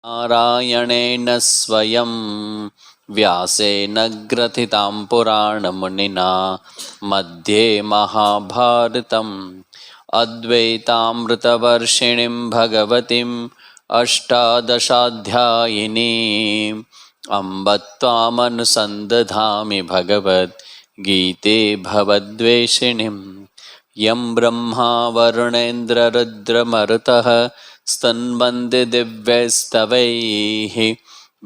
नारायणेन स्वयं व्यासेन ग्रथितां पुराणमुनिना मध्ये महाभारतम् अद्वैतामृतवर्षिणीं भगवतीम् अष्टादशाध्यायिनीम् अम्ब त्वामनुसन्दधामि भगवद्गीते भवद्वेषिणीम् यं ब्रह्मा वरुणेन्द्ररुद्रमरुतः स्तन्वन्ति दिव्यैस्तवैः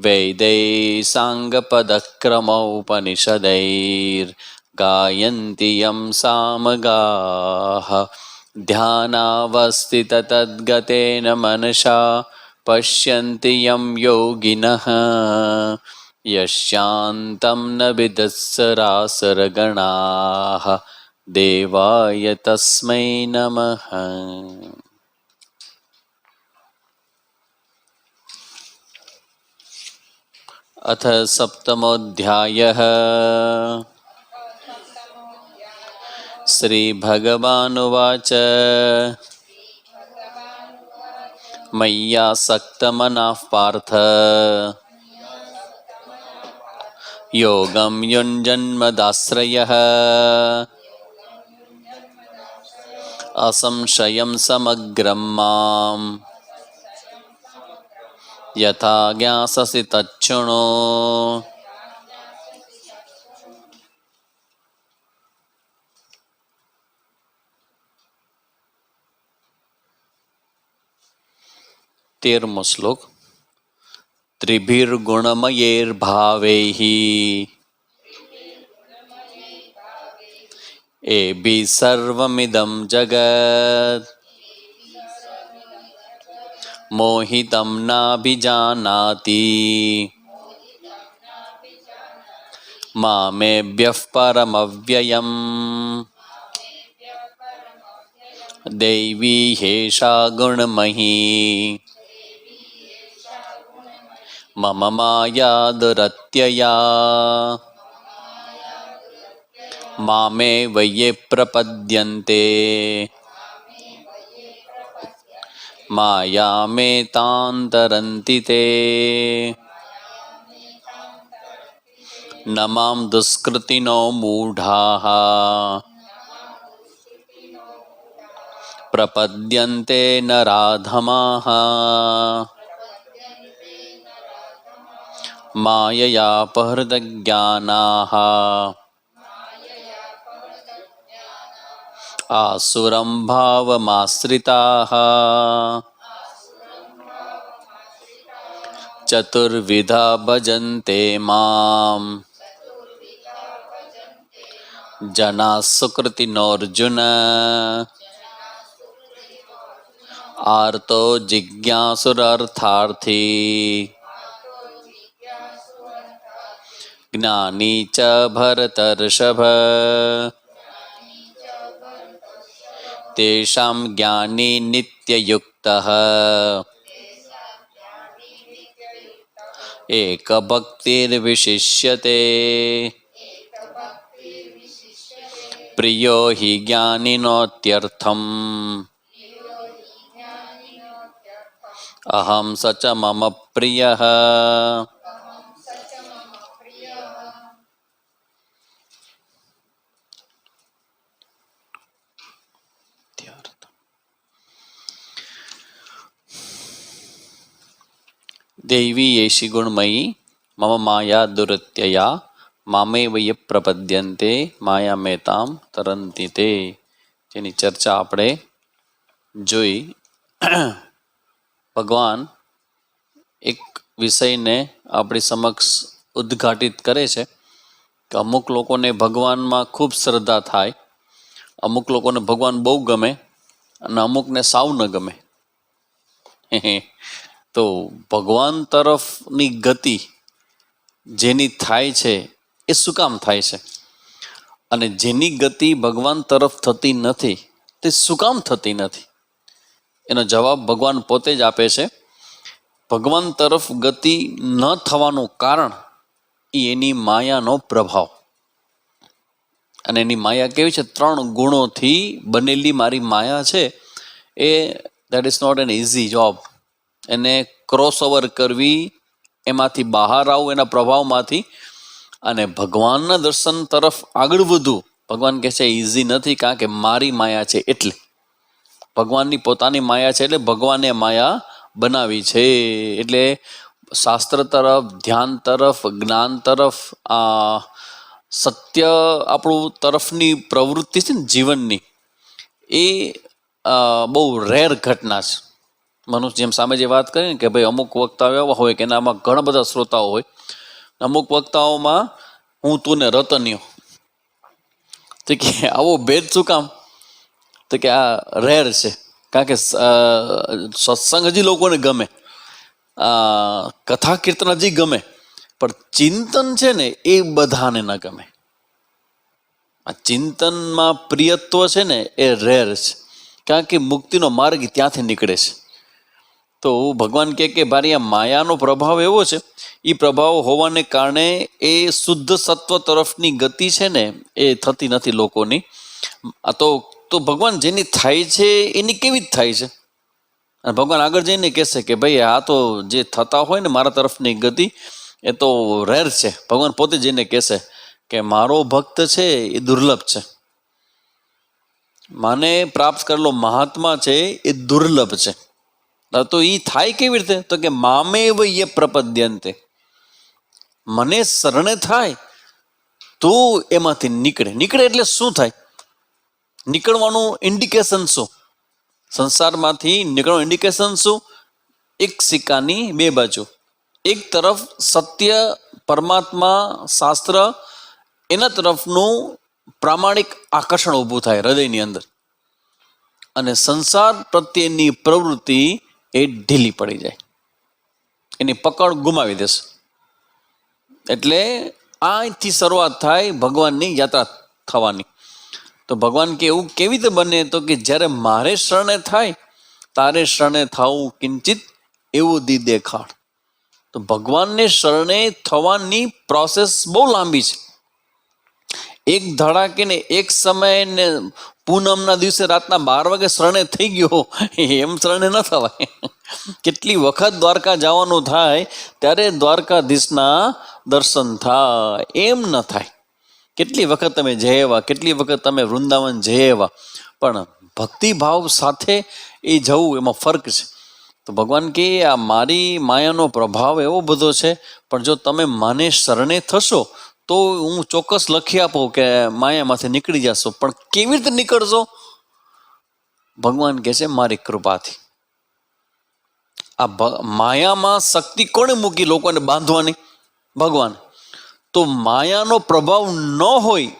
वेदैः साङ्गपदक्रमोपनिषदैर्गायन्ति यं सामगाः ध्यानावस्थिततद्गतेन मनसा पश्यन्ति यं योगिनः यशान्तं न विदुस्सरासुरगणाः देवाय तस्मै नमः। अथ सप्तमोऽध्यायः। श्रीभगवानुवाच मय्यासक्तमनः पार्थ योगं युञ्जन्मदाश्रयः असंशयं समग्रं माम् यथा ज्ञास्यसि तच्छृणु। तेरहवां श्लोक। त्रिभिर्गुणमयैर्भावैः एभिः सर्वमिदं जगत् मोहितं नाभिजानाति मामेभ्यः परमव्ययम् दैवी ह्येषा गुणमयी मम माया दुरत्यया मामेव ये प्रपद्यन्ते मायामेतां ते न मां दुष्कृतिनो मूढाः प्रपद्यन्ते नराधमाः माययापहृतज्ञानाः आसुरं भावमाश्रिताः चतुर्विधा भजन्ते माम् जनाः सुकृतिनोऽर्जुन आर्तो जिज्ञासुरर्थार्थी ज्ञानी च भरतर्षभ तेषां ज्ञानी नित्ययुक्तः एकभक्तिर्विशिष्यते प्रियो हि ज्ञानिनोत्यर्थम् अहं स च मम प्रियः। देवी येषि गुणमयी मम माया दुरत्यया मामेव ये प्रपद्यन्ते मायामेतां तरन्ति ते। જેની ચર્ચા આપણે જોઈ. ભગવાન એક વિષયને આપણી સમક્ષ ઉદ્ઘાટિત કરે છે કે અમુક લોકોને ભગવાનમાં ખૂબ શ્રદ્ધા થાય, અમુક લોકોને ભગવાન બહુ ગમે અને અમુકને સાવ ન ગમે. તો ભગવાન તરફની ગતિ જેની થાય છે એ શું કામ થાય છે, અને જેની ગતિ ભગવાન તરફ થતી નથી તે શું કામ થતી નથી, એનો જવાબ ભગવાન પોતે જ આપે છે. ભગવાન તરફ ગતિ ન થવાનું કારણ એ એની માયાનો પ્રભાવ. અને એની માયા કેવી છે? 3 ગુણોથી બનેલી મારી માયા છે. એ that is not an easy job. એને ક્રોસ ઓવર કરવી, એમાંથી બહાર આવવું, એના પ્રભાવમાંથી, અને ભગવાનના દર્શન તરફ આગળ વધવું. ભગવાન કહે છે ઇઝી નથી, કારણ કે મારી માયા છે એટલે. ભગવાનની પોતાની માયા છે એટલે ભગવાને માયા બનાવી છે. એટલે શાસ્ત્ર તરફ, ધ્યાન તરફ, જ્ઞાન તરફ, સત્ય આપણું તરફની પ્રવૃત્તિ છે ને જીવનની, એ બહુ રેર ઘટના છે. મનુષ્ય જેમ સામે જે વાત કરી ને કે ભાઈ અમુક વક્તાઓ એવા હોય કે એનામાં ઘણા બધા શ્રોતાઓ હોય, અમુક વક્તાઓમાં હું તું ને રતન્યો, તો કે આવો ભેદ શું કામ? તો કે આ રેર છે, કારણ કે સત્સંગ હજી લોકોને ગમે, કથા કીર્તન હજી ગમે, પણ ચિંતન છે ને એ બધાને ન ગમે. આ ચિંતનમાં પ્રિયત્વ છે ને એ રેર છે, કારણ કે મુક્તિનો માર્ગ ત્યાંથી નીકળે છે. તો ભગવાન કહે કે ભાઈ આ માયાનો પ્રભાવ એવો છે, એ પ્રભાવ હોવાને કારણે એ શુદ્ધ સત્વ તરફની ગતિ છે ને એ થતી નથી લોકોની. આ તો ભગવાન જેની થાય છે એની કેવી જ થાય છે. અને ભગવાન આગળ જઈને કહેશે કે ભાઈ આ તો જે થતા હોય ને મારા તરફની ગતિ એ તો રેર છે. ભગવાન પોતે જઈને કહેશે કે મારો ભક્ત છે એ દુર્લભ છે, માને પ્રાપ્ત કરેલો મહાત્મા છે એ દુર્લભ છે. તો એ થાય કેવી રીતે? તો કે મામેવ યે પ્રપદ્યન્તે, મને શરણે થાય તો એમાંથી નીકળે એટલે શું થાય? નીકળવાનું ઇન્ડિકેશન શું? સંસારમાંથી નીકળવાનું ઇન્ડિકેશન શું? એક સિક્કાની બે બાજુ. એક તરફ સત્ય, પરમાત્મા, શાસ્ત્ર, એના તરફનું પ્રામાણિક આકર્ષણ ઊભું થાય હૃદયની અંદર, અને સંસાર પ્રત્યેની પ્રવૃત્તિ એ ઢીલી પડી જાય, એની પકડ ગુમાવી દેશે. એટલે અહીંથી શરૂઆત થાય ભગવાનની યાત્રા થવાની. તો ભગવાન કે એવું કેવી રીતે બને? તો કે જ્યારે મારે શરણે થાય તારે શરણે થાવું કિંચિત એવું દી દેખાડ. તો ભગવાનને શરણે થવાની પ્રોસેસ બહુ લાંબી છે. એક ધડાકે ને એક સમયે ને પૂનમના દિવસે રાતના 12 વાગે શરણે થઈ ગયો એમ શરણે ન થવાય. કેટલી વખત દ્વારકા જવાનું થાય ત્યારે દ્વારકાધીશના દર્શન થાય, એમ ન થાય. કેટલી વખત તમે જઈ આવ્યા, કેટલી વખત તમે વૃંદાવન જઈ આવ્યા, પણ ભક્તિભાવ સાથે એ જવું એમાં ફર્ક છે. તો ભગવાન કે આ મારી માયાનો પ્રભાવ એવો બધો છે, પણ જો તમે મને શરણે થશો તો હું ચોક્કસ લખી આપું કે માયામાંથી નીકળી જશો. પણ કેવી રીતે નીકળશો? ભગવાન કહે છે મારી કૃપાથી. આ માયામાં શક્તિ કોણે મૂકી લોકોને બાંધવાની? ભગવાન. તો માયાનો પ્રભાવ ન હોય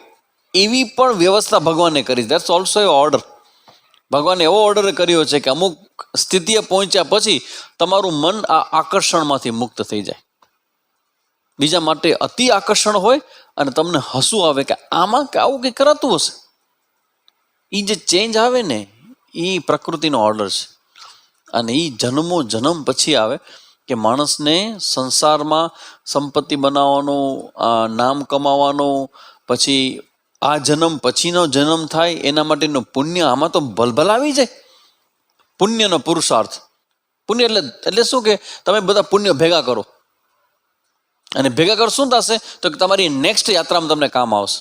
એવી પણ વ્યવસ્થા ભગવાને કરી. That's also a order. ભગવાને એવો ઓર્ડર કર્યો છે કે અમુક સ્થિતિએ પહોંચ્યા પછી તમારું મન આ આકર્ષણમાંથી મુક્ત થઈ જાય. બીજા માટે અતિ આકર્ષણ હોય અને તમને હસવું આવે કે આમાં કે આવું કંઈ કરાતું હશે. એ જે ચેન્જ આવે ને એ પ્રકૃતિનો ઓર્ડર છે. અને એ જન્મો જન્મ પછી આવે કે માણસને સંસારમાં સંપત્તિ બનાવવાનું, નામ કમાવાનું, પછી આ જન્મ પછીનો જન્મ થાય એના માટેનું પુણ્ય આમાં તો ભલભલ આવી જાય. પુણ્યનો પુરુષાર્થ. પુણ્ય એટલે શું કે તમે બધા પુણ્ય ભેગા કરો, અને ભેગા કરો શું થશે? તો કે તમારી નેક્સ્ટ યાત્રામાં તમને કામ આવશે.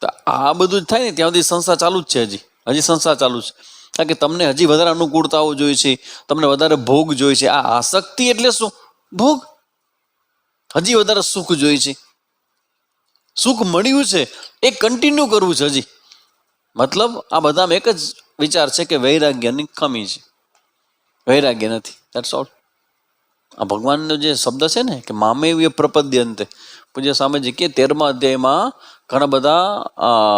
તો આ બધું જ થાય ને ત્યાં સુધી સંસાર ચાલુ જ છે. હજી સંસાર ચાલુ છે, કારણ કે તમને હજી વધારે અનુકૂળતાઓ જોઈએ છે, તમને વધારે ભોગ જોઈએ છે. આ આસક્તિ એટલે શું? ભોગ. હજી વધારે સુખ જોઈએ છે. સુખ મળ્યું છે એ કન્ટિન્યુ કરવું છે હજી. મતલબ આ બધામાં એક જ વિચાર છે કે વૈરાગ્યની કમી છે, વૈરાગ્ય નથી. That's all. આ ભગવાનનો જે શબ્દ છે ને કે મામેવ્ય પ્રપદ્યંતે, પૂજ્ય સ્વામીજી કે 13મા અધ્યાયમાં ઘણા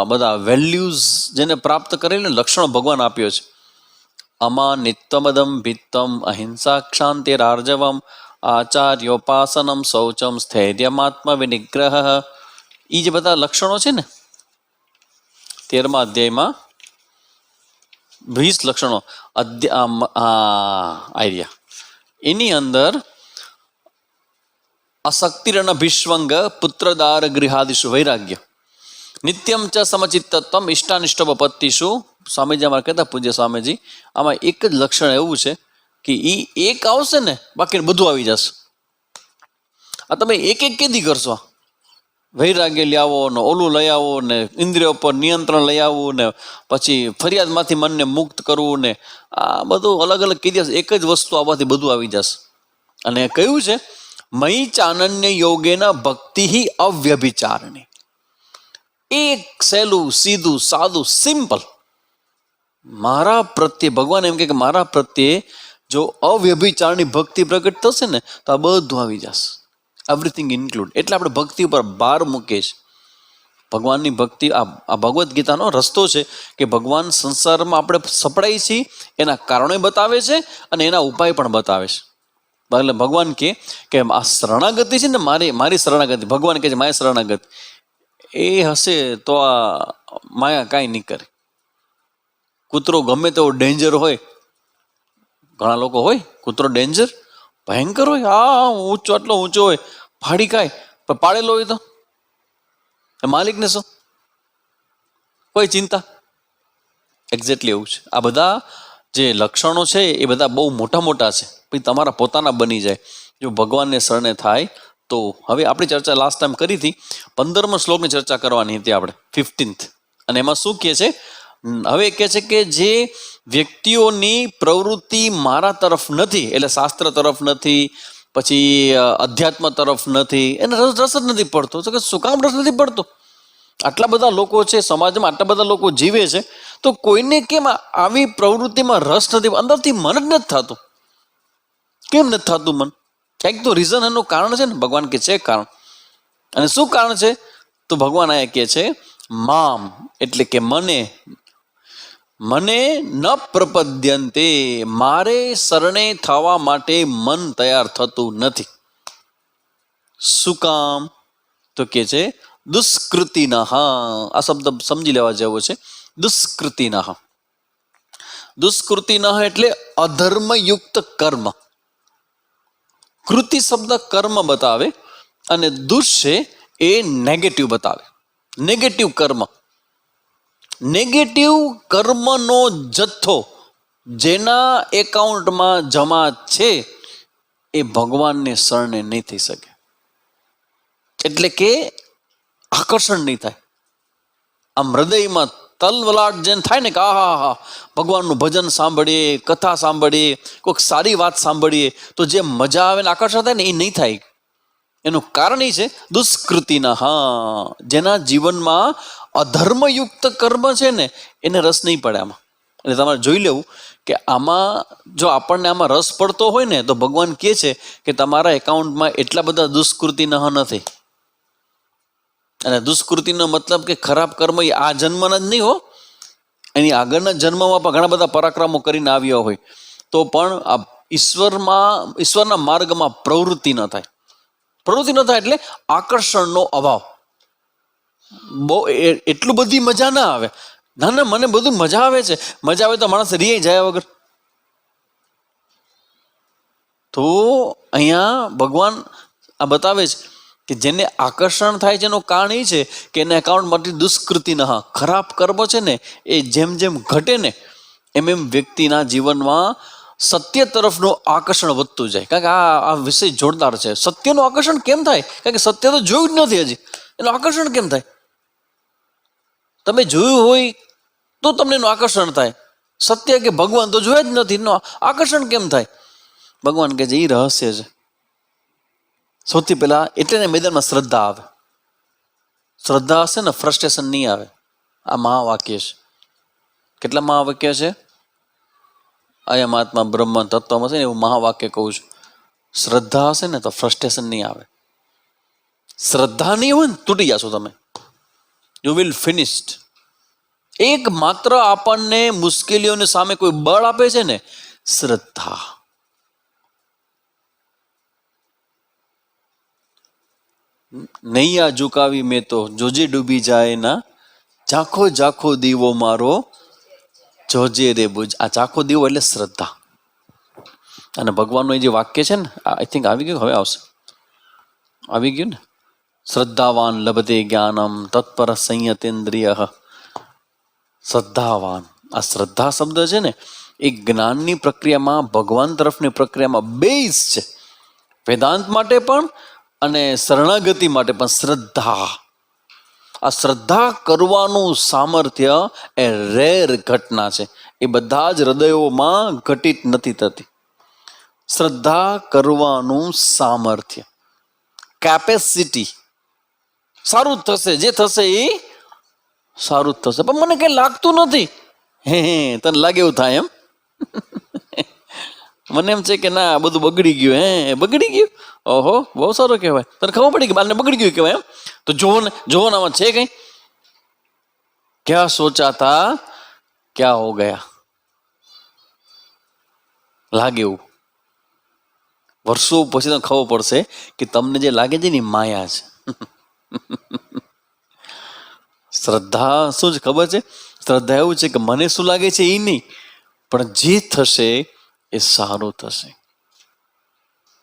બધા વેલ્યુઝ જેને પ્રાપ્ત કરેલી લક્ષણો ભગવાન આપ્યો છે. અમા નિત્યમદમ ભિત્તમ અહિંસા ક્ષાંતિરાર્જવમ આચાર્યોપાસનમ શૌચમ સ્થૈર્યમાત્મ વિનિગ્રહ. એ જે બધા લક્ષણો છે ને 13મા અધ્યાયમાં 20 લક્ષણો આર્યા, એની અંદર અશક્તિરન ભિષ્વંગ પુત્રદાર ગૃહાદિશુ વૈરાગ્ય, નિત્યમ ચ સમચિત્તત્વમ ઇષ્ટાનિષ્ટોપત્તિષુ. સ્વામીજી અમારે કહેતા પૂજ્ય સ્વામીજી આમાં એક જ લક્ષણ એવું છે કે એ એક આવશે ને બાકી બધું આવી જશે. આ તમે એક એક કેદી કરશો? વૈરાગ્ય લઈ આવો ને, ઓલું લઈ આવો ને, ઇન્દ્રિયો પર નિયંત્રણ લઈ આવવું ને, પછી ફરિયાદમાંથી મનને મુક્ત કરવું ને, આ બધું અલગ અલગ કીધી એક જ વસ્તુ આવવાથી બધું આવી જશે. અને કયું છે મયી ચાનન્ય યોગેના ભક્તિ અવ્યભિચારણી. એક સહેલું સીધું સાદું સિમ્પલ મારા પ્રત્યે ભગવાન એમ કે મારા પ્રત્યે જો અવ્યભિચારની ભક્તિ પ્રગટ થશે ને તો આ બધું આવી જશે, એવરીથિંગ ઇન્ક્લુડ. એટલે આપણે ભક્તિ ઉપર ભાર મૂકીએ છીએ. ભગવાનની ભક્તિ આ ભગવદ્ ગીતાનો રસ્તો છે કે ભગવાન સંસારમાં આપણે સપડાઈ છીએ એના કારણો બતાવે છે અને એના ઉપાય પણ બતાવે છે. એટલે ભગવાન કે આ શરણાગતિ છે ને, મારી શરણાગતિ, ભગવાન કહે છે મારી શરણાગતિ એ હશે તો આ માયા કાંઈ નહીં કરે. કૂતરો ગમે તેવો ડેન્જર હોય, ઘણા લોકો હોય કૂતરો ડેન્જર ભયંકર હોય, હા ઊંચો આટલો ઊંચો હોય, ફાડી ખાય, પણ પાડેલો હોય તો માલિકને શું કોઈ ચિંતા. એક્ઝેક્ટલી એવું છે. આ બધા જે લક્ષણો છે એ બધા બહુ મોટા મોટા છે, પછી તમારા પોતાના બની જાય જો ભગવાનને શરણે થાય તો. હવે આપણી ચર્ચા લાસ્ટ ટાઈમ કરી હતી, 15મા શ્લોકની ચર્ચા કરવાની હતી આપણે, 15th. અને એમાં શું કહે છે? હવે કહે છે કે જે વ્યક્તિઓની પ્રવૃત્તિ મારા તરફ નથી, એટલે શાસ્ત્ર તરફ નથી, પછી અધ્યાત્મ તરફ નથી, એને રસ જ નથી પડતો. તો કે શું કામ રસ નથી પડતો? આટલા બધા લોકો છે સમાજમાં, આટલા બધા લોકો જીવે છે, તો કોઈને કેમ આવી પ્રવૃત્તિમાં રસ નથી? અંદરથી મન જ નથી થતું. કેમ નથી થતું મન? કંઈક તો રીઝન, એનું કારણ છે ને. ભગવાન કે છે કારણ. અને શું કારણ છે? તો ભગવાન અહીંયા કહે છે મામ, એટલે કે મને ન પ્રપદ્યંતે, મારે શરણે થવા માટે મન તૈયાર થતું નથી. શું કામ? તો કે છે દુષ્કૃતિના. આ શબ્દ સમજી લેવા જેવો છે. દુષ્કૃતિના. દુષ્કૃતિના એટલે અધર્મયુક્ત કર્મ. કૃતિ શબ્દ કર્મ બતાવે અને દુષ છે એ નેગેટિવ બતાવે. નેગેટિવ કર્મ, નેગેટિવ કર્મનો જથ્થો જેના એકાઉન્ટમાં જમા છે એ ભગવાનને શરણે નહીં થઈ શકે. એટલે કે આકર્ષણ નહીં થાય. આમ હૃદયમાં તલવલાટ જેમ થાય ને કે આહા ભગવાનનું ભજન સાંભળીએ, કથા સાંભળીએ, કોઈક સારી વાત સાંભળીએ તો જે મજા આવે ને આકર્ષણ થાય ને એ નહીં થાય. એનું કારણ એ છે દુષ્કૃતિના. જેના જીવનમાં અધર્મયુક્ત કર્મ છે ને એને રસ નહીં પડે આમાં. એટલે તમારે જોઈ લેવું કે આમાં જો આપણને આમાં રસ પડતો હોય ને તો ભગવાન કહે છે કે તમારા એકાઉન્ટમાં એટલા બધા દુષ્કૃતિના નથી. અને દુષ્કૃતિનો મતલબ કે ખરાબ કર્મ એ આ જન્મના જ નહીં હો, એની આગળના જન્મમાં પણ ઘણા બધા પરાક્રમો કરીને આવ્યા હોય તો પણ આ ઈશ્વરના માર્ગમાં પ્રવૃત્તિ ન થાય. પ્રવૃત્તિ ન થાય એટલે આકર્ષણનો અભાવ. બહુ એટલું બધી મજા ના આવે. ના મને બધું મજા આવે છે. મજા આવે તો માણસ રિયાઈ જાય વગર. તો અહીંયા ભગવાન આ બતાવે છે કે જેને આકર્ષણ થાય છે એનું કારણ એ છે કે એના એકાઉન્ટમાંથી દુષ્કૃતિના ખરાબ કર્મ છે ને એ જેમ જેમ ઘટે ને એમ એમ વ્યક્તિના જીવનમાં સત્ય તરફનું આકર્ષણ વધતું જાય. કારણ કે આ વિષય જોરદાર છે. સત્યનું આકર્ષણ કેમ થાય? કારણ કે સત્ય તો જોયું જ નથી હજી, એનું આકર્ષણ કેમ થાય? તમે જોયું હોય તો તમને એનું આકર્ષણ થાય. સત્ય કે ભગવાન તો જોયા જ નથી, એનું આકર્ષણ કેમ થાય? ભગવાન કે છે એ રહસ્ય છે. સૌથી પહેલા એટલે મેદાનમાં શ્રદ્ધા આવે. શ્રદ્ધા હશે ને ફ્રસ્ટ્રેશન નહીં આવે. આ મહાવાક્ય છે. કેટલા મહાવાક્ય છે? અયમ આત્મા બ્રહ્મ તત્વમાં છે ને એવું મહાવાક્ય કહું છું. શ્રદ્ધા હશે ને તો ફ્રસ્ટ્રેશન નહીં આવે. શ્રદ્ધા નહીં હોય ને તૂટી જશો તમે. You will finished. એક માત્ર આપણને મુશ્કેલીઓની સામે કોઈ બળ આપે છે ને શ્રદ્ધા. નૈયા ઝુકાવી મેં તો જોજે ડૂબી જાય ના, ઝાંખો ઝાંખો દીવો મારો જોજે રે બુજ. આ ઝાંખો દીવો એટલે શ્રદ્ધા. અને ભગવાનનું જે વાક્ય છે ને આઈ થિંક આવી ગયું, હવે આવશે, આવી ગયું ને. શ્રદ્ધાવાન લભતે જ્ઞાનમ તત્પર સંયતેન્દ્રિય. શ્રદ્ધાવાન, આ શ્રદ્ધા શબ્દ છે ને એ જ્ઞાનની પ્રક્રિયામાં, ભગવાન તરફની પ્રક્રિયામાં બેઝ છે, વેદાંત માટે પણ અને શરણાગતિ માટે પણ શ્રદ્ધા. આ શ્રદ્ધા કરવાનું સામર્થ્ય એ રેર ઘટના છે, એ બધા જ હૃદયોમાં ઘટિત નથી થતી. શ્રદ્ધા કરવાનું સામર્થ્ય, કેપેસિટી, સારું જ થશે, જે થશે એ સારું જ થશે. પણ મને કઈ લાગતું નથી. હે તને લાગે એવું થાય એમ? મને એમ છે કે ના બધું બગડી ગયું. બગડી ગયું? ઓહો, બહુ સારું કહેવાય. તને ખબર પડી કે બારને બગડી ગયું કહેવાય એમ? તો જોવો ને આમાં છે કઈ? ક્યાં સોચા થા ક્યાં હો ગયા. લાગે એવું. વર્ષો પછી તો ખબર પડશે કે તમને જે લાગે છે ને માયા છે. શ્રદ્ધા શું છે ખબર છે? શ્રદ્ધા એવું છે કે મને શું લાગે છે એ નહીં, પણ જે થશે એ સારું થશે.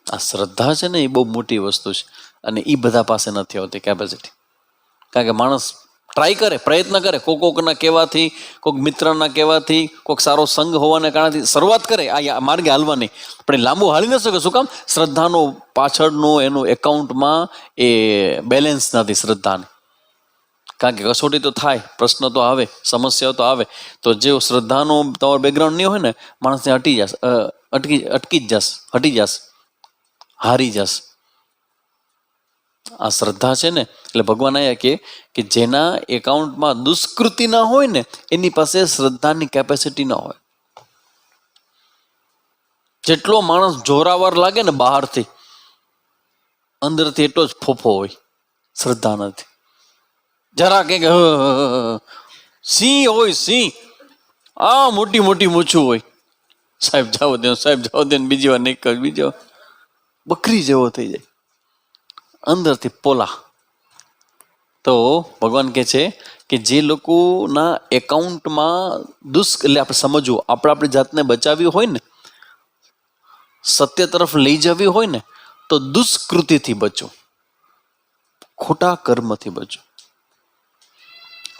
આ શ્રદ્ધા છે ને એ બહુ મોટી વસ્તુ છે, અને એ બધા પાસે નથી હોતી કેપેસિટી. કારણ કે માણસ ટ્રાય કરે, પ્રયત્ન કરે, કોકના કહેવાથી, કોઈક મિત્રના કહેવાથી, કોઈક સારો સંઘ હોવાના કારણથી શરૂઆત કરે આ માર્ગે હાલવાની, પણ એ લાંબુ હાલી ન શકે. શું કામ? શ્રદ્ધાનો પાછળનો એનું એકાઉન્ટમાં એ બેલેન્સ નથી શ્રદ્ધાને. કારણ કે કસોટી તો થાય, પ્રશ્ન તો આવે, સમસ્યાઓ તો આવે. તો જે શ્રદ્ધાનો તમારો બેકગ્રાઉન્ડ નહીં હોય ને, માણસને અટકી જશે, હારી જશે. આ શ્રદ્ધા છે ને, એટલે ભગવાન આયા કે જેના એકાઉન્ટમાં દુષ્કૃતિ ના હોય ને, એની પાસે શ્રદ્ધાની કેપેસિટી ના હોય. જેટલો માણસ જોરાવર લાગે ને બહારથી, અંદરથી એટલો જ ફોફો હોય. શ્રદ્ધા નથી. જરા કે સિંહ હોય, સિંહ આ મોટી મોટી મૂછું હોય, સાહેબ જાઓ દે, સાહેબ જાઓ દે, બીજી વાર નહીં કર, બીજી વાર બકરી જેવો થઈ જાય, અંદરથી પોલા. તો ભગવાન કહે છે કે જે લોકોના એકાઉન્ટમાં એટલે આપણે સમજવું, આપણી જાતને બચાવવી હોય ને, સત્ય તરફ લઈ જવી હોય ને, તો દુષ્કૃતિથી બચો, ખોટા કર્મથી બચો.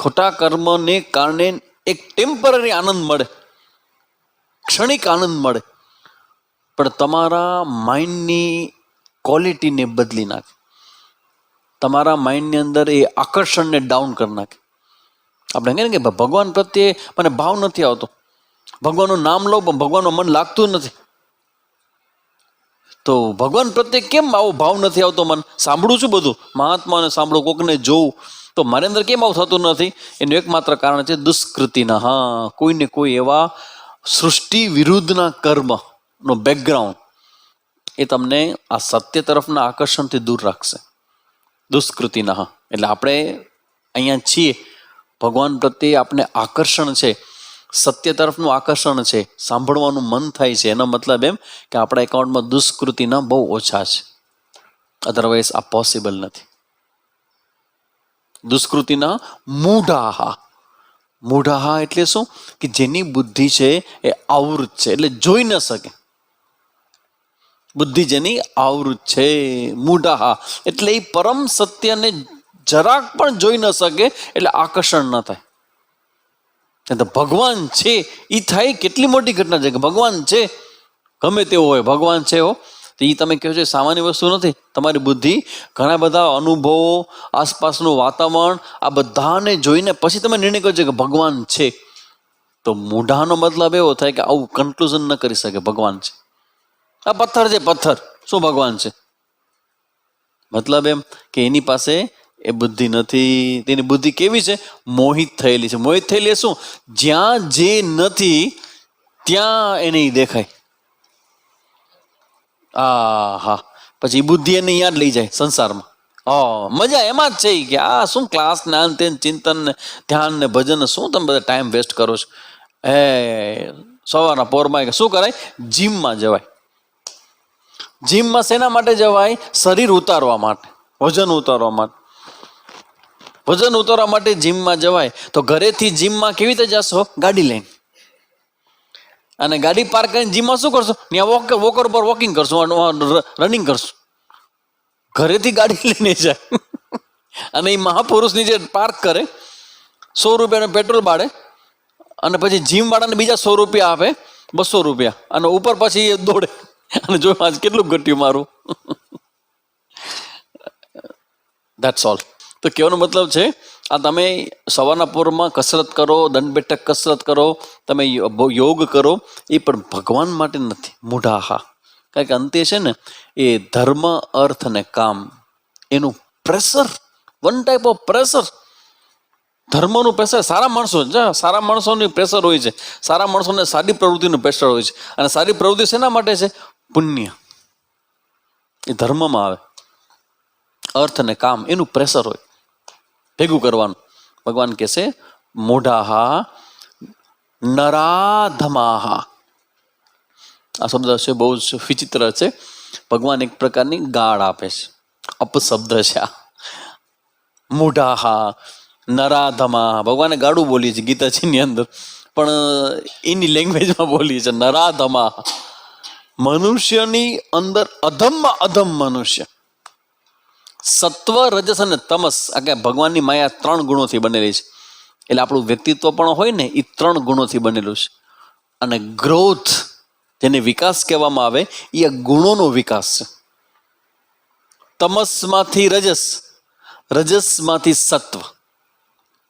ખોટા કર્મને કારણે એક ટેમ્પરરી આનંદ મળે, ક્ષણિક આનંદ મળે, પણ તમારા માઇન્ડની ક્વોલિટીને બદલી નાખે. તમારા માઇન્ડની અંદર એ આકર્ષણને ડાઉન કરી નાખે. આપણે કહીએ ને કે ભગવાન પ્રત્યે મને ભાવ નથી આવતો, ભગવાનનું નામ લો પણ ભગવાનનું મન લાગતું નથી. તો ભગવાન પ્રત્યે કેમ આવો ભાવ નથી આવતો? મન સાંભળું છું, બધું મહાત્માને સાંભળું, કોકને જોઉં, તો મારી અંદર કેમ આવું થતું નથી? એનું એકમાત્ર કારણ છે દુષ્કૃતિના. હા, કોઈને કોઈ એવા સૃષ્ટિ વિરુદ્ધના કર્મનો બેકગ્રાઉન્ડ એ તમને આ સત્ય તરફના આકર્ષણથી દૂર રાખશે. દુષ્કૃતિના. એટલે આપણે અહીંયા છીએ, ભગવાન પ્રત્યે આપણે આકર્ષણ છે, સત્ય તરફનું આકર્ષણ છે, સાંભળવાનું મન થાય છે. એનો મતલબ એમ કે આપણા એકાઉન્ટમાં દુષ્કૃતિના બહુ ઓછા છે, અધરવાઇઝ આ પોસિબલ નથી. દુષ્કૃતિના મૂઢાહા. મૂઢાહા એટલે શું? કે જેની બુદ્ધિ છે એ આવૃત છે, એટલે જોઈ ન શકે. બુદ્ધિ જેની આવૃત છે, મૂઢાહા એટલે એ પરમ સત્યને જરાક પણ જોઈ ન શકે, એટલે આકર્ષણ ન થાય. તો ભગવાન છે એ થાય કેટલી મોટી ઘટના છે કે ભગવાન છે, ગમે તેવો હોય ભગવાન છે હો. તો એ તમે કહો છો સામાન્ય વસ્તુ નથી. તમારી બુદ્ધિ ઘણા બધા અનુભવો, આસપાસનું વાતાવરણ, આ બધાને જોઈને પછી તમે નિર્ણય કરો છો કે ભગવાન છે. તો મૂઢાનો મતલબ એવો થાય કે આવું કન્ક્લુઝન ન કરી શકે ભગવાન છે. આ પથ્થર છે, પથ્થર, શું ભગવાન છે? મતલબ એમ કે એની પાસે એ બુદ્ધિ નથી. તેની બુદ્ધિ કેવી છે? મોહિત થયેલી છે. મોહિત થયેલી શું? જ્યાં જે નથી ત્યાં એને દેખાય. હા, પછી બુદ્ધિ એને યાદ લઈ જાય સંસારમાં. મજા એમાં જ છે કે આ શું ક્લાસ ને આન તેન ચિંતન ને ધ્યાન ને ભજન, શું તમે બધા ટાઈમ વેસ્ટ કરો છો? સવારના પોરમાં શું કરાય? જીમમાં જવાય. જીમમાં શેના માટે જવાય? શરીર ઉતારવા માટે, વજન ઉતારવા માટે. વજન ઉતારવા માટે જીમમાં જવાય. તો ઘરેથી જીમમાં કેવી રીતે જશો? ગાડી લઈને. અને ગાડી પાર્ક કરીને જીમમાં શું કરશો? ત્યાં વોકર પર વોકિંગ કરશો, રનિંગ કરશો. ઘરેથી ગાડી લઈને જાય અને એ મહાપુરુષ નીચે પાર્ક કરે, 100 રૂપિયાનું પેટ્રોલ બાળે, અને પછી જીમ વાળાને બીજા 100 રૂપિયા આપે, ₹200 અને ઉપર પછી એ દોડે અને જો આજ કેટલું ઘટ્યું મારું. That's all. તો કહેવાનો મતલબ છે આ તમે સવારના પોરમાં કસરત કરો, દંડ બેઠક કસરત કરો, તમે યોગ કરો, એ પણ ભગવાન માટે નથી. મૂઢાહા. કારણ કે અંતે છે ને એ ધર્મ, અર્થ અને કામ એનું pressure, one type of pressure, ધર્મનું પ્રેશર. સારા માણસોની પ્રેશર હોય છે. સારા માણસોને સારી પ્રવૃત્તિનું પ્રેશર હોય છે. અને સારી પ્રવૃત્તિ શેના માટે છે? પુણ્ય. એ ધર્મમાં આવે. અર્થ અને કામ એનું પ્રેશર હોય, ભેગું કરવાનું. ભગવાન કહે છે મૂઢાહા નરાધમાહા. આ શબ્દ છે બહુ જ વિચિત્ર છે. ભગવાન એક પ્રકારની ગાળ આપે છે, અપશબ્દ છે આ. મૂઢાહા નરાધમાહા. ભગવાને ગાળું બોલી છે ગીતાજીની અંદર, પણ એની લેંગ્વેજમાં બોલી છે નરાધમાહા. મનુષ્યની અંદર અધમમાં અધમ મનુષ્ય. સત્વ, રજસ અને તમસ, આ ભગવાનની માયા 3 ગુણોથી બનેલી છે. એટલે આપણું વ્યક્તિત્વ પણ હોય ને એ 3 ગુણોથી બનેલું છે. અને ગ્રોથ, જેને વિકાસ કહેવામાં આવે, એ ગુણોનો વિકાસ છે. તમસમાંથી રજસ, રજસમાંથી સત્વ.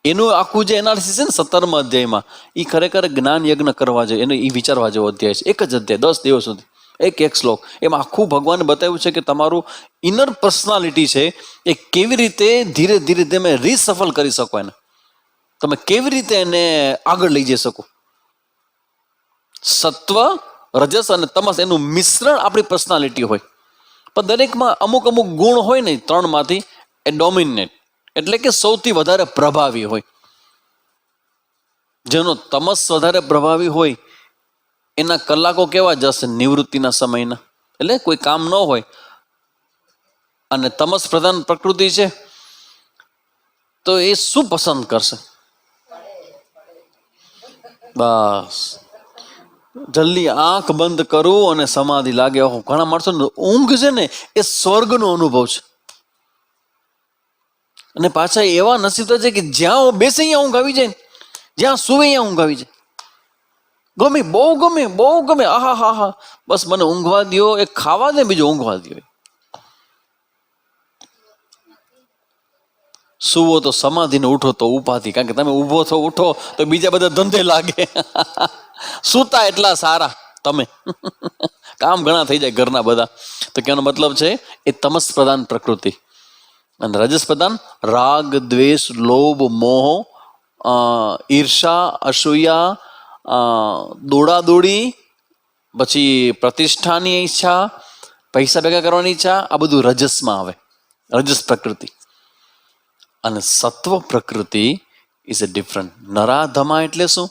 એનું આખું જે એનાલિસિસ છે ને 17મા અધ્યાયમાં, એ ખરેખર જ્ઞાન યજ્ઞ કરવા જોઈએ. એને એ વિચારવા જેવો અધ્યાય છે. એક જ અધ્યાય, 10 દિવસ સુધી, એક શ્લોક. એમાં આખું ભગવાને બતાવ્યું છે કે તમારું ઇનર પર્સનાલિટી છે એ કેવી રીતે ધીરે ધીરે તમે રીસફલ કરી શકો, એને તમે કેવી રીતે એને આગળ લઈ જઈ શકો. સત્વ, રજસ અને તમસ એનું મિશ્રણ આપણી પર્સનાલિટી હોય. પણ દરેકમાં અમુક અમુક ગુણ હોય ને 3માંથી એ ડોમિનેટ, એટલે કે સૌથી વધારે પ્રભાવી હોય. જેનો તમસ વધારે પ્રભાવી હોય એના કલાકો કેવા જશે નિવૃત્તિના સમયના, એટલે કોઈ કામ ન હોય. અને તમસ પ્રધાન પ્રકૃતિ છે તો એ શું પસંદ કરશે? બસ જલ્દી આંખ બંધ કરું અને સમાધિ લાગે. ઘણા માણસો ઊંઘ છે ને એ સ્વર્ગનો અનુભવ છે. અને પાછા એવા નસીબ છે કે જ્યાં બેસે અહીંયા ઊંઘ આવી જાય, જ્યાં સુવે અહીંયા ઊંઘ આવી જાય. ગમે, બહુ ગમે, બહુ ગમે. આહા હા હા, બસ મને ઊંઘવા દો, એક ખાવા દે, બીજું ઊંઘવા દો. સુવો તો સમાધિને, ઉઠો તો ઉપાધિ. કારણ કે તમે ઊભો થો, ઉઠો તો બીજા બધા ધંધે લાગે. સૂતા એટલા સારા તમે, કામ ઘણા થઈ જાય ઘરના બધા. તો કહેવાનો મતલબ છે એ તમસ પ્રધાન પ્રકૃતિ. અને રજસ પ્રધાન રાગ, દ્વેષ, લોભ, મોહ, ઈર્ષા, અસૂયા, દોડાદોડી, પછી પ્રતિષ્ઠાની ઈચ્છા, પૈસા ભેગા કરવાની ઈચ્છા, આ બધું રજસમાં આવે, રજસ પ્રકૃતિ. અને સત્વ પ્રકૃતિ ઇઝ અ ડિફરન્ટ. નરાધમા એટલે શું?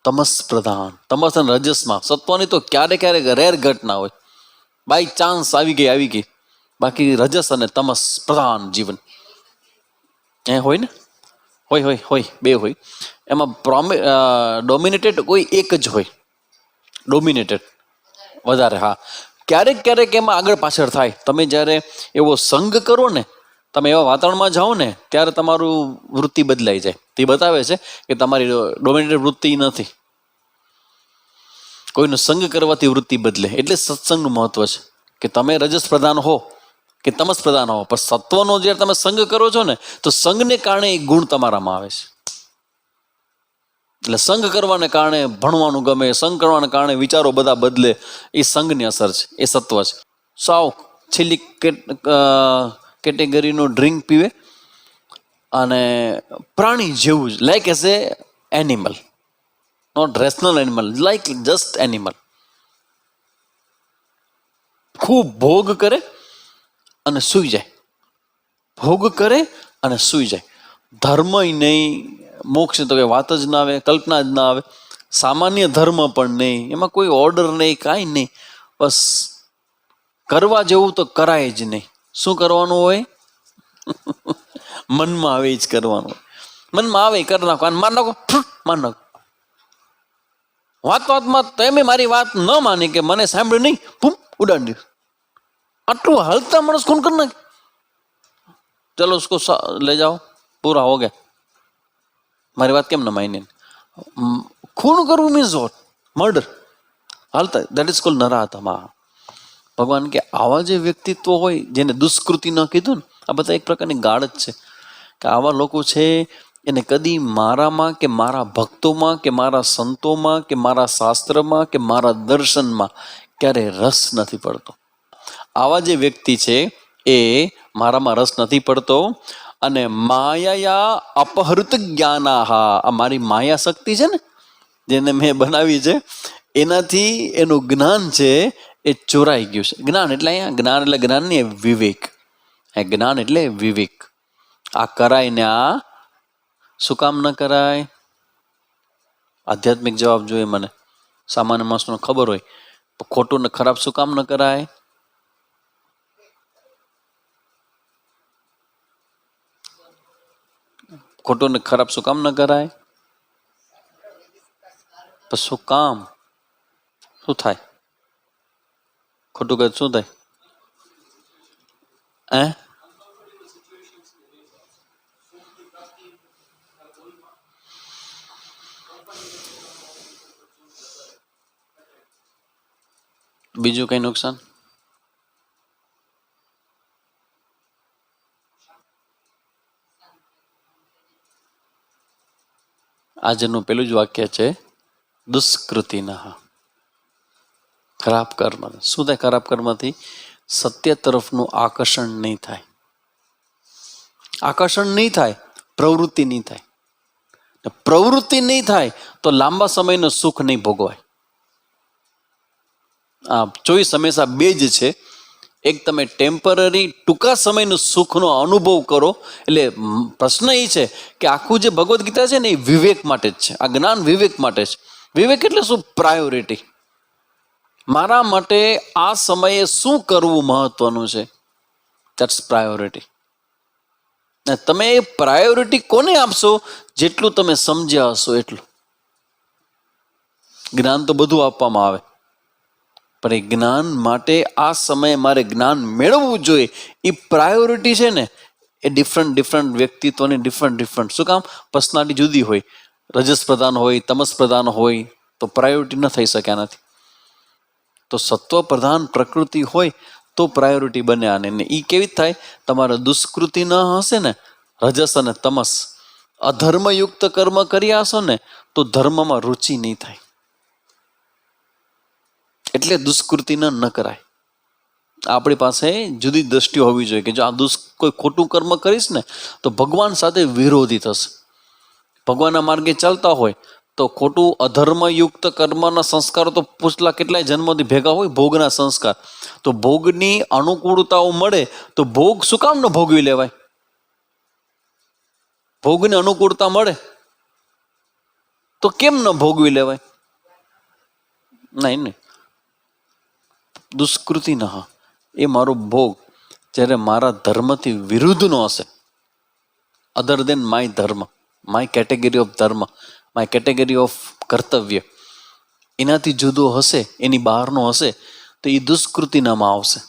તમસ પ્રધાન. તમસ અને રજસમાં. સત્વની તો ક્યારેક રેર ઘટના હોય, બાય ચાન્સ આવી ગઈ. બાકી રજસ અને તમસ પ્રધાન જીવન હોય ને, હોય બે હોય. એમાં ડોમિનેટેડ કોઈ એક જ હોય, ડોમિનેટેડ વધારે. હા, ક્યારેક એમાં આગળ પાછળ થાય. તમે જ્યારે એવો સંગ કરો ને, તમે એવા વાતાવરણમાં જાઓ ને, ત્યારે તમારું વૃત્તિ બદલાઈ જાય. તે બતાવે છે કે તમારી ડોમિનેટેડ વૃત્તિ નથી. કોઈનો સંગ કરવાથી વૃત્તિ બદલે. એટલે સત્સંગનું મહત્વ છે કે તમે રજસ પ્રધાન હો કે તમસ પ્રધાન હો, પણ સત્વનો જ્યારે તમે સંગ કરો છો ને, તો સંગને કારણે એ ગુણ તમારામાં આવે છે. એટલે સંગ કરવાને કારણે ભણવાનું ગમે, સંગ કરવાને કારણે વિચારો બધા બદલે. એ સંગની અસર છે, એ સત્વ છે. સાવ છેલ્લી કેટેગરીનું ડ્રિંક પીવે અને પ્રાણી જેવું જ, like as a animal, not rational animal, like just animal. ખૂબ ભોગ કરે અને સૂઈ જાય, ભોગ કરે અને સૂઈ જાય. ધર્મય નહીં, મોક્ષ તો કઈ વાત જ ના આવે, કલ્પના જ ના આવે. સામાન્ય ધર્મ પણ નહીં, એમાં કોઈ ઓર્ડર નહીં, કાંઈ નહીં. બસ કરવા જેવું તો કરાય જ નહીં. શું કરવાનું હોય? મનમાં આવે જ કરવાનું. મનમાં આવે કરી નાખો, અને માર નાખો, માર નાખો. વાતમાં તમે મારી વાત ન માની કે મને સાંભળ્યું નહીં, પૂમ ઉડાડી દે. આટલું હલતા માણસ ખૂન કરી નાખે. ચલો उसको ले जाओ, पूरा हो गया. મારી વાત કેમ ન માની? ખૂન કરવું મીન્સ વોટ? મર્ડર. હાલતા. દેટ ઇઝ કોલ નરાધમા. ભગવાન કે આવા જે વ્યક્તિત્વ હોય, જેને દુષ્કૃતિ ન કીધું ને, આ બધા એક પ્રકારની ગાળ જ છે. કે આવા લોકો છે એને કદી મારામાં કે મારા ભક્તોમાં કે મારા સંતોમાં કે મારા શાસ્ત્રમાં કે મારા દર્શનમાં ક્યારે રસ નથી પડતો. આવા જે વ્યક્તિ છે એ મારામાં રસ નથી પડતો. અને માયા અપહૃત જ્ઞાનાહા, આ મારી માયા શક્તિ છે ને જેને મેં બનાવી છે, એનાથી એનું જ્ઞાન છે એ ચોરાઈ ગયું છે. જ્ઞાન એટલે અહીંયા જ્ઞાન એટલે જ્ઞાન નહીં, વિવેક. જ્ઞાન એટલે વિવેક. આ કરાય ને આ શું કામ ન કરાય? આધ્યાત્મિક જવાબ જોઈએ મને. સામાન્ય માણસનો ખબર હોય, ખોટું ને ખરાબ શું કામ ન કરાય? ખોટું ને ખરાબ શું કામ ન કરાય? પણ શું કામ? શું થાય? ખોટું કહે શું થાય? બીજું કઈ નુકસાન? આજનું પેલું જ વાક્ય છે, દુષ્કૃતિના. ખરાબ કર્મ. શું થાય ખરાબ કર્મથી? સત્ય તરફનું આકર્ષણ નહીં થાય. આકર્ષણ નહીં થાય, પ્રવૃત્તિ નહીં થાય. પ્રવૃત્તિ નહીં થાય તો લાંબા સમયનું સુખ નહીં ભોગવાય. આ ચોઈસ હંમેશા બે જ છે. એક તમે ટેમ્પરરી ટૂંકા સમયનું સુખનો અનુભવ કરો. એટલે પ્રશ્ન એ છે કે આખું જે ભગવદ્ ગીતા છે ને એ વિવેક માટે જ છે. આ જ્ઞાન વિવેક માટે છે. વિવેક એટલે શું? પ્રાયોરિટી. મારા માટે આ સમયે શું કરવું મહત્વનું છે, ધેટ્સ પ્રાયોરિટી. તમે એ પ્રાયોરિટી કોને આપશો? જેટલું તમે સમજ્યા હશો એટલું. જ્ઞાન તો બધું આપવામાં આવે, પણ એ જ્ઞાન માટે આ સમયે મારે જ્ઞાન મેળવવું જોઈએ, એ પ્રાયોરિટી છે ને એ ડિફરન્ટ વ્યક્તિત્વની ડિફરન્ટ. શું કામ? પર્સનાલિટી જુદી હોય. રજસ પ્રધાન હોય, તમસ પ્રધાન હોય તો પ્રાયોરિટી ન થઈ શકે આનાથી. તો સત્વ પ્રધાન પ્રકૃતિ હોય તો પ્રાયોરિટી બને આને. ને એ કેવી થાય? તમારે દુષ્કૃતિ ન હશે ને, રજસ અને તમસ, અધર્મયુક્ત કર્મ કર્યા હશો ને તો ધર્મમાં રુચિ નહીં થાય. એટલે દુષ્કૃતિ ન કરાય. આપણી પાસે જુદી દ્રષ્ટિ હોવી જોઈએ કે જો આ કોઈ ખોટું કર્મ કરીશ ને તો ભગવાન સાથે વિરોધી થશે. ભગવાનના માર્ગે ચાલતા હોય તો ખોટું અધર્મયુક્ત કર્મના સંસ્કારો તો પૂછલા કેટલાય જન્મોથી ભેગા હોય, ભોગના સંસ્કાર. તો ભોગની અનુકૂળતાઓ મળે તો ભોગ શું કામ ન ભોગવી લેવાય? ભોગની અનુકૂળતા મળે તો કેમ ન ભોગવી લેવાય? નહીં. દુષ્કૃતિ ન, એ મારો ભોગ જ્યારે મારા ધર્મથી વિરુદ્ધનો હશે, અધર દેન માય ધર્મ, માય કેટેગરી ઓફ ધર્મ, માય કેટેગરી ઓફ કર્તવ્ય, એનાથી જુદો હશે, એની બહારનો હશે તો એ દુષ્કૃતિનામાં આવશે.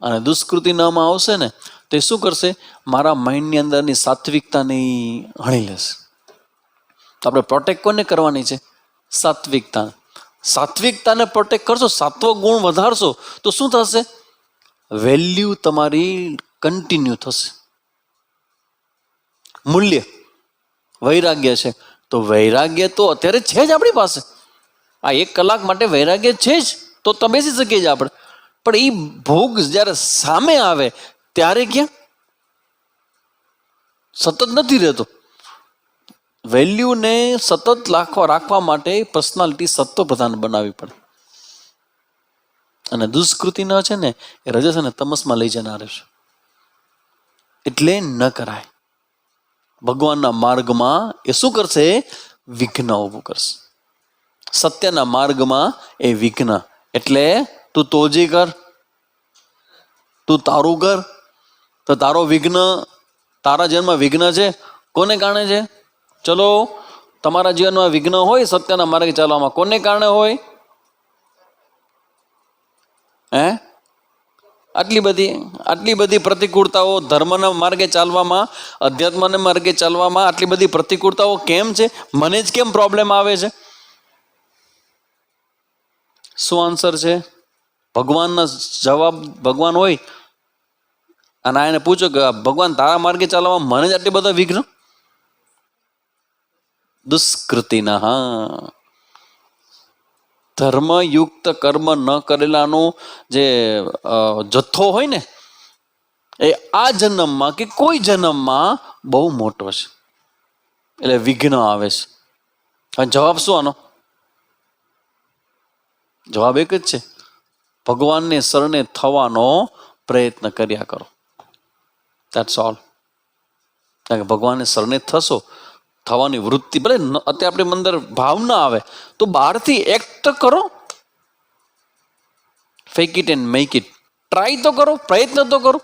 અને દુષ્કૃતિનામાં આવશે ને તો એ શું કરશે? મારા માઇન્ડની અંદરની સાત્વિકતાને હણી લેશે. તો આપણે પ્રોટેક્ટ કોને કરવાની છે? સાત્વિકતા. સાત્વિકતાને પ્રોટેક્ટ કરશો, સાત્વ ગુણ વધારશો તો શું થશે? વેલ્યુ તમારી કન્ટિન્યુ થશે. મૂલ્ય વૈરાગ્ય છે તો વૈરાગ્ય તો અત્યારે છે જ આપણી પાસે. આ 1 કલાક માટે વૈરાગ્ય છે જ, તો બેસી શકીએ છીએ આપણે. પણ એ ભોગ જ્યારે સામે આવે ત્યારે ક્યાં? સતત નથી રહેતો. વેલ્યુને સતત રાખવા માટે પર્સનાલિટી સત્વ પ્રધાન બનાવવી પડે. અને દુષ્કૃતિ ન છે ને એ રજસ અને તમસમાં લઈ જનાર છે. એટલે ન કરાય. ભગવાનના માર્ગમાં એ શું કરશે? વિઘ્ન ઊભું કરશે. સત્યના માર્ગમાં એ વિઘ્ન. એટલે તું તોજી કર, તું તારું કર. તો તારો વિઘ્ન, તારા જીવનમાં વિઘ્ન છે કોને કારણે છે? ચલો, તમારા જીવનમાં વિઘ્ન હોય સત્યના માર્ગે ચાલવામાં, કોને કારણે હોય? આટલી બધી પ્રતિકૂળતાઓ ધર્મના માર્ગે ચાલવામાં, અધ્યાત્મના માર્ગે ચાલવામાં આટલી બધી પ્રતિકૂળતાઓ કેમ છે? મને જ કેમ પ્રોબ્લેમ આવે છે? શું આન્સર છે? ભગવાનના જવાબ ભગવાન હોય અને આ એને પૂછો કે ભગવાન તારા માર્ગે ચાલવામાં મને જ આટલી બધા વિઘ્ન? દુષ્કૃતિના. હા, ધર્મયુક્ત કર્મ ન કરેલાનો જે જથ્થો હોય ને એ આ જન્મમાં કે કોઈ જન્મમાં બહુ મોટો છે, એટલે વિઘ્ન આવે છે. અને જવાબ શું આનો? જવાબ એક જ છે, ભગવાનને શરણે થવાનો પ્રયત્ન કર્યા કરો. That's all. કારણ કે ભગવાનને શરણે થશો, થવાની વૃત્તિ, ભલે અત્યારે આપણી અંદર ભાવ ના આવે તો બહારથી એક્ટ કરો. Fake it and make it. Try તો કરો, પ્રયત્ન તો કરો.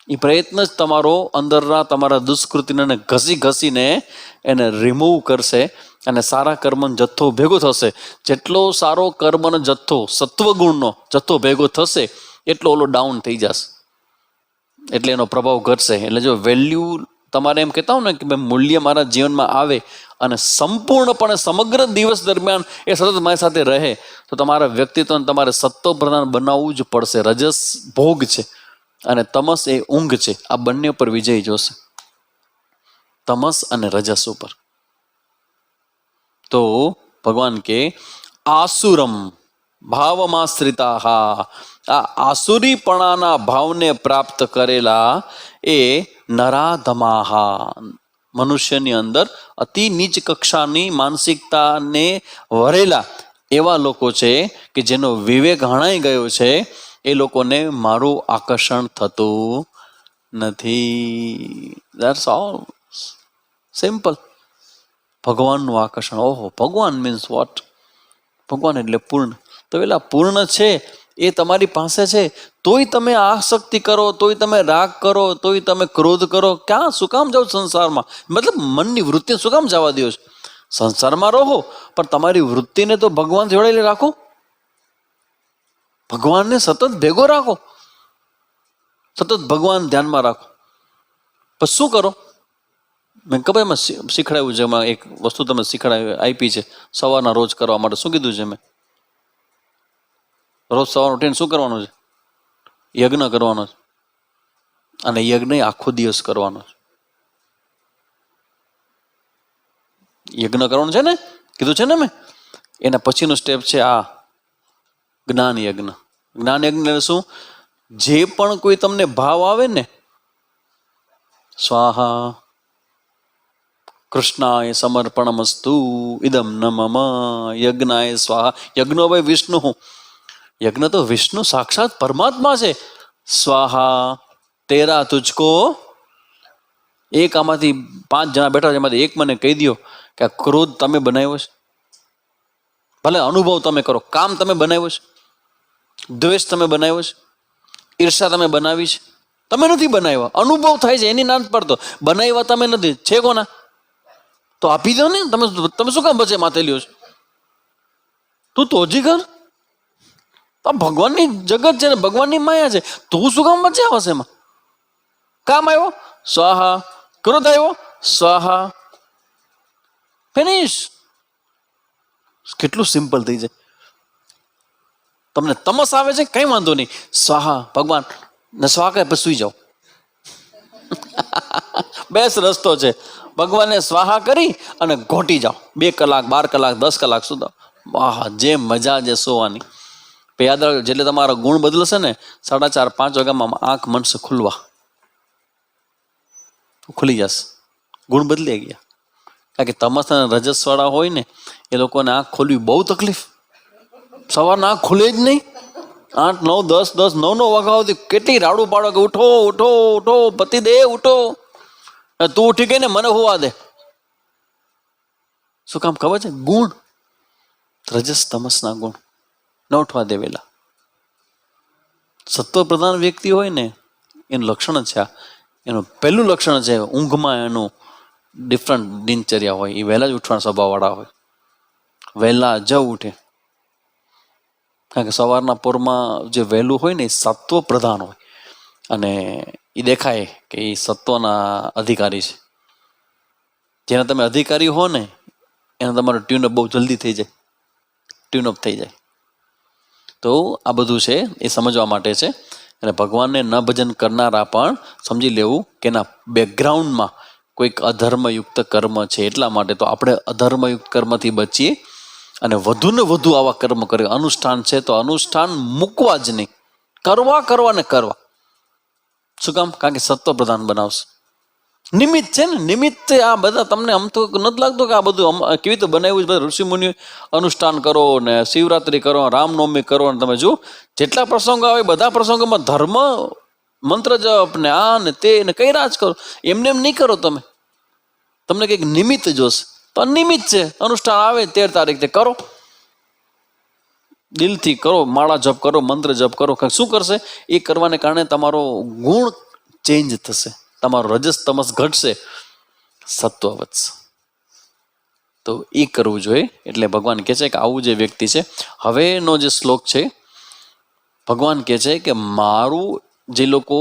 એ પ્રયત્ન જ તમારો અંદરના તમારા દુષ્કૃતિને ઘસી ઘસીને એને રિમૂવ કરશે અને સારા કર્મનો જથ્થો ભેગો થશે. જેટલો સારો કર્મનો જથ્થો, સત્વગુણનો જથ્થો ભેગો થશે એટલો ઓલો ડાઉન થઈ જશે, એટલે એનો પ્રભાવ ઘટશે. એટલે જો વેલ્યુ તમારે એમ કહેતા હો ને કે ભાઈ મૂલ્ય મારા જીવનમાં આવે અને સંપૂર્ણપણે સમગ્ર દિવસ દરમિયાન એ સતત મારી સાથે રહે, તો તમારા વ્યક્તિત્વને તમારે સત્વ પ્રધાન બનાવવું જ પડશે. રજસ ભોગ છે અને તમસ એ ઊંઘ છે. આ બંને ઉપર વિજય જોશે, તમસ અને રજસ ઉપર. તો ભગવાન કે આસુરમ ભાવમાશ્રિતા, આ આસુરીપણાના ભાવને પ્રાપ્ત કરેલા એ નરાધમાહા, મનુષ્યની અંદર અતિ નીચ કક્ષાની માનસિકતાને વરેલા એવા લોકો છે કે જેનો વિવેક હણાઈ ગયો છે. એ લોકોને મારું આકર્ષણ થતું નથી. That's all. સિમ્પલ. ભગવાનનું આકર્ષણ. ઓહો, ભગવાન મીન્સ વોટ? ભગવાન એટલે પૂર્ણ. તો પેલા પૂર્ણ છે એ તમારી પાસે છે, તોય તમે આસક્તિ કરો, તોય તમે રાગ કરો, તોય તમે ક્રોધ કરો. ક્યાં શું કામ જાઓ સંસારમાં? મતલબ મનની વૃત્તિને શું કામ જવા દો છો? સંસારમાં રહો પણ તમારી વૃત્તિને તો ભગવાન જોડેલી રાખો, ભગવાનને સતત ભેગો રાખો, સતત ભગવાન ધ્યાનમાં રાખો. પછી શું કરો? મેં ખબર એમાં શીખડાવ્યું છે, એમાં એક વસ્તુ તમે શીખડાવી આપી છે સવારના રોજ કરવા માટે. શું કીધું છે મેં? રોજ સવાર ઉઠીને શું કરવાનું છે? યજ્ઞ કરવાનો છે. અને યજ્ઞ આખો દિવસ કરવાનો છે. યજ્ઞ કરવાનું છે ને, કીધું છે ને મેં. એના પછીનું સ્ટેપ છે આ જ્ઞાન યજ્ઞ. જ્ઞાન યજ્ઞ એટલે શું? જે પણ કોઈ તમને ભાવ આવે ને, સ્વાહા કૃષ્ણાય સમર્પણમસ્તુ ઇદમ ન મમ યજ્ઞાય સ્વાહા. યજ્ઞ ભાઈ વિષ્ણુ, યજ્ઞ તો વિષ્ણુ સાક્ષાત પરમાત્મા છે. સ્વાહા તેરા તુજકો. એક આમાંથી 5 જણા બેઠા છે, એમાંથી એક મને કહી દો કે આ ક્રોધ તમે બનાવ્યો છે. ભલે અનુભવ તમે કરો, કામ તમે બનાવ્યો છે, દ્વેષ તમે બનાવ્યો છે, ઈર્ષા તમે બનાવી છે? તમે નથી બનાવ્યા, અનુભવ થાય છે એની ના પડતો. બનાવ્યા તમે નથી, છે કોના? તો આપી દો ને. તમે શું કામ બચે માથે લ્યો છો? તું તો હજી કર. ભગવાનની જગત છે ને, ભગવાનની માયા છે. તું શું કામ બચે આવશે એમાં? કામ આવ્યો સ્વાહા, ક્રોધ આવ્યો સ્વાહા, ફિનિશ. કેટલું સિમ્પલ થઈ જાય. તમને તમસ આવે છે, કઈ વાંધો નહીં, સ્વાહા ભગવાન ને સ્વાહા કરે પછી સુઈ જાઓ. બેસ્ટ રસ્તો છે. ભગવાનને સ્વાહા કરી અને ઘોટી જાઓ. 2 કલાક 12 કલાક 10 કલાક સુધા. વાહ, જે મજા છે સોવાની. યાદ રાખજો, જેટલે તમારા ગુણ બદલશે ને 4:30 5 વાગ્યામાં આંખ મનશે ખુલવા, ખુલી જશે. ગુણ બદલી ગયા. કારણ કે તમસ અને રજસ વાળા હોય ને એ લોકોને આંખ ખોલવી બહુ તકલીફ. સવારના આંખ ખુલે જ નહીં. 8 9 10 10 9 9 વાગ્યા સુધી કેટલી રાડું પાડો કે ઉઠો ઉઠો ઉઠો પતિ દે ઉઠો. તું ઉઠી ગઈ ને મને હોવા દે. શું કામ ખબર છે? ગુણ, રજસ તમસના ગુણ ન ઉઠવા દેવેલા. સત્વ પ્રધાન વ્યક્તિ હોય ને એનું લક્ષણ જ છે આ. એનું પહેલું લક્ષણ છે ઊંઘમાં એનું ડિફરન્ટ દિનચર્યા હોય. એ વહેલા જ ઉઠવાના સ્વભાવવાળા હોય, વહેલા જ ઉઠે. કારણ કે સવારના પોરમાં જે વહેલું હોય ને એ સત્વ પ્રધાન હોય અને એ દેખાય કે એ સત્વના અધિકારી છે. જેના તમે અધિકારી હો ને એના તમારો ટ્યુન બહુ જલ્દી થઈ જાય. ટ્યુનઅપ થઈ જાય. તો આ બધું છે એ સમજવા માટે છે. અને ભગવાનને ન ભજન કરનારા પણ સમજી લેવું કે એના બેકગ્રાઉન્ડમાં કોઈક અધર્મયુક્ત કર્મ છે, એટલા માટે તો આપણે અધર્મયુક્ત કર્મથી બચીએ અને વધુ ને વધુ આવા કર્મ કરીએ. અનુષ્ઠાન છે તો અનુષ્ઠાન મૂકવા જ નહીં, કરવા ને કરવા. શું કામ? કારણ કે સત્વ પ્રધાન બનાવશે. નિમિત્ત છે ને, નિમિત્ત આ બધા તમને આમ તો નથી લાગતું કે આ બધું કેવી રીતે બનાવ્યું છે? બધા ઋષિમુનિ અનુષ્ઠાન કરો ને શિવરાત્રિ કરો, રામનવમી કરો, ને તમે જુઓ જેટલા પ્રસંગો આવે બધા પ્રસંગોમાં ધર્મ મંત્ર જપ ને આ ને તે ને કઈ રાજ કરો. એમને એમ નહીં કરો તમે, તમને કંઈક નિમિત્ત જોશે. તો નિમિત્ત છે, અનુષ્ઠાન આવે 13 તારીખ તે કરો, દિલથી કરો, માળા જપ કરો, મંત્ર જપ કરો. શું કરશે? એ કરવાને કારણે તમારો ગુણ ચેન્જ થશે, તમારો રજસ તમસ ઘટશે, સત્વ વધશે. તો એ કરવું જોઈએ. એટલે ભગવાન કહે છે કે આવું જે વ્યક્તિ છે, હવેનો જે શ્લોક છે ભગવાન કહે છે કે મારું જે લોકો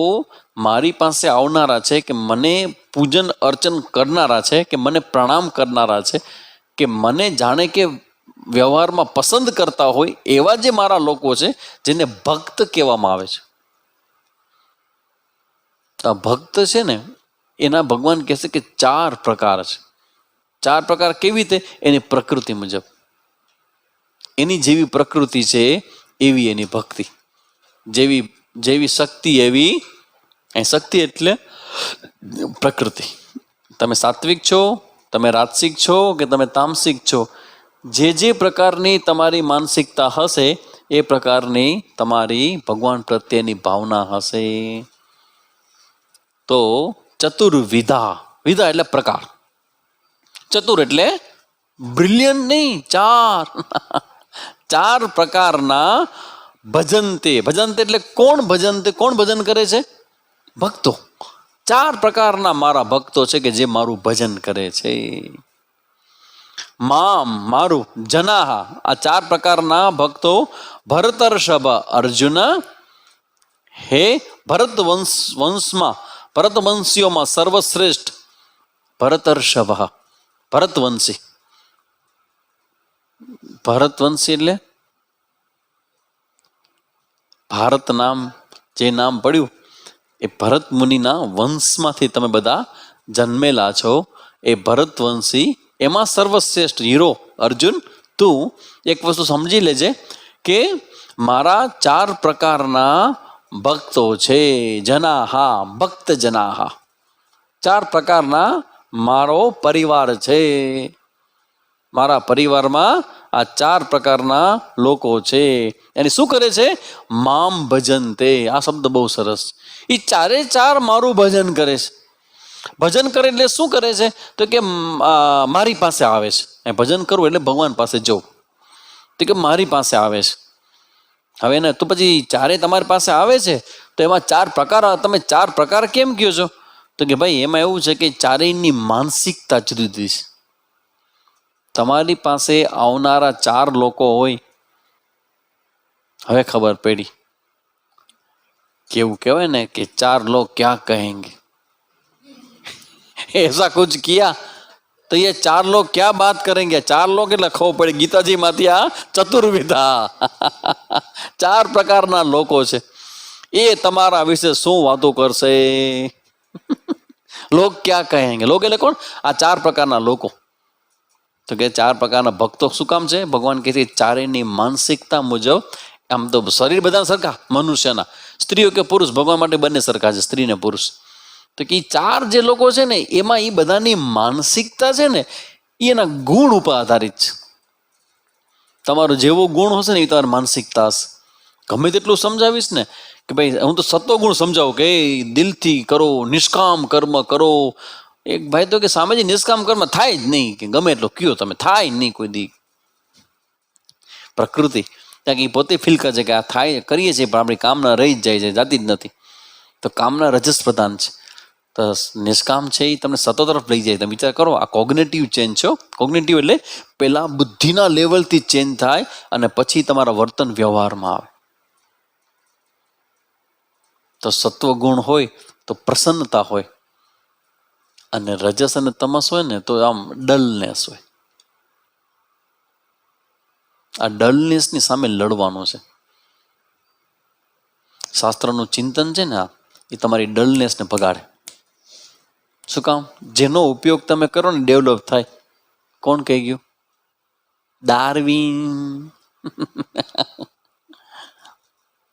મારી પાસે આવનારા છે, કે મને પૂજન અર્ચન કરનારા છે, કે મને પ્રણામ કરનારા છે, કે મને જાણે કે વ્યવહારમાં પસંદ કરતા હોય એવા જે મારા લોકો છે, જેને ભક્ત કહેવામાં આવે છે. આ ભક્ત છે ને એના ભગવાન કહે છે કે 4 પ્રકાર છે. 4 પ્રકાર કેવી રીતે? એની પ્રકૃતિ મુજબ. એની જેવી પ્રકૃતિ છે એવી એની ભક્તિ, જેવી શક્તિ એવી શક્તિ એટલે પ્રકૃતિ. તમે સાત્વિક છો, તમે રાજસિક છો કે તમે તામસિક છો, જે પ્રકારની તમારી માનસિકતા હશે એ પ્રકારની તમારી ભગવાન પ્રત્યેની ભાવના હશે. તો ચતુર્વિધા, વિધા એટલે પ્રકાર, ચતુર એટલે બ્રિલિયન્ટ નહીં, 4 પ્રકારના ભજનતે. ભજનતે એટલે કોણ ભજનતે? કોણ ભજન કરે છે? ભક્તો. 4 પ્રકારના મારા ભક્તો છે કે જે મારું ભજન કરે છે. મામ, મારું, જનાહા, આ 4 પ્રકારના ભક્તો. ભરતર્ષભ, અર્જુન, હે ભરત વંશમાં, ભરત વંશીઓમાં સર્વશ્રેષ્ઠ ભરતર્ષભ, ભરતવંશી. ભરતવંશી એટલે ભારત નામ જે નામ પડ્યું એ ભરત મુનિના વંશમાંથી તમે બધા જન્મેલા છો. એ ભરતવંશી, એમાં સર્વશ્રેષ્ઠ હીરો અર્જુન. તું એક વસ્તુ સમજી લેજે કે મારા 4 પ્રકારના ભક્તો છે. જનાહા, ભક્ત જનાહા, 4 પ્રકારના મારો પરિવાર છે. મારા પરિવારમાં આ 4 પ્રકારના લોકો છે. એની શું કરે છે? મામ ભજનતે. આ શબ્દ બહુ સરસ. એ 4 મારું ભજન કરે છે. ભજન કરે એટલે શું કરે છે? તો કે મારી પાસે આવે છે. ભજન કરવું એટલે ભગવાન પાસે જવું. તો કે મારી પાસે આવે છે. હવે ને તો પછી 4 તમારી પાસે આવે છે તો એમાં 4 પ્રકાર. તમે 4 પ્રકાર કેમ કહો છો? તો કે ભાઈ એમાં એવું છે કે 4ની માનસિકતા જુદી જુદી છે. તમારી પાસે આવનારા 4 લોકો હોય, હવે ખબર પડી. કેવું કહેવાય ને કે 4 લોग क्या कहेंगे, ऐसा कुछ किया तो ये 4 लोग क्या बात करेंगे. 4 लोग એટલે ખબર પડી ગીતાજી માંથી આ ચતુર્વિધા 4 પ્રકારના લોકો છે. એ તમારા વિશે શું વાતો કરશે? લોગ ક્યાં કહેંગે. લોગ એટલે કોણ? આ 4 પ્રકારના લોકો. તો કે 4 પ્રકારના ભક્તો શું કામ છે? ભગવાન કહે છે 4ની માનસિકતા મુજબ. આમ તો શરીર બધા સરખા, મનુષ્યના, સ્ત્રીઓ કે પુરુષ, ભગવાન માટે બંને સરખા છે, સ્ત્રી ને પુરુષ. તો કે 4 જે લોકો છે ને એમાં એ બધાની માનસિકતા છે ને એના ગુણ ઉપર આધારિત છે. તમારો જેવો ગુણ હશે ને એ તમારી માનસિકતા હશે. ગમે તેટલું સમજાવીશ ને કે ભાઈ હું તો સત્વગુણ સમજાવું કે દિલથી કરો, નિષ્કામ કર્મ કરો. એક ભાઈ તો કે સામેથી નિષ્કામ કર્મ થાય જ નહીં, કે ગમે એટલો કયો તમે, થાય નહીં કોઈ દી. પ્રકૃતિ ત્યાં કે પોતે ફીલ કરે છે કે આ થાય, કરીએ છીએ પણ આપણી કામના રહી જ જાય છે, જાતી જ નથી. તો કામના રજસ પ્રધાન છે. તો નિષ્કામ છે એ તમને સત્વ તરફ લઈ જાય. તમે વિચાર કરો, આ કોગ્નેટિવ ચેન્જ છો. કોગ્નેટિવ એટલે પહેલા બુદ્ધિના લેવલથી ચેન્જ થાય અને પછી તમારા વર્તન વ્યવહારમાં આવે. તો સત્વગુણ હોય તો પ્રસન્નતા હોય, અને રજસ અને તમસ હોય ને તો આમ ડલનેસ હોય. આ ડલનેસની સામે લડવાનું છે. શાસ્ત્રનું ચિંતન છે ને એ તમારી ડલનેસને ભગાડે. શું કામ? જેનો ઉપયોગ તમે કરો ને ડેવલપ થાય. કોણ કહી ગયું? ડાર્વિન.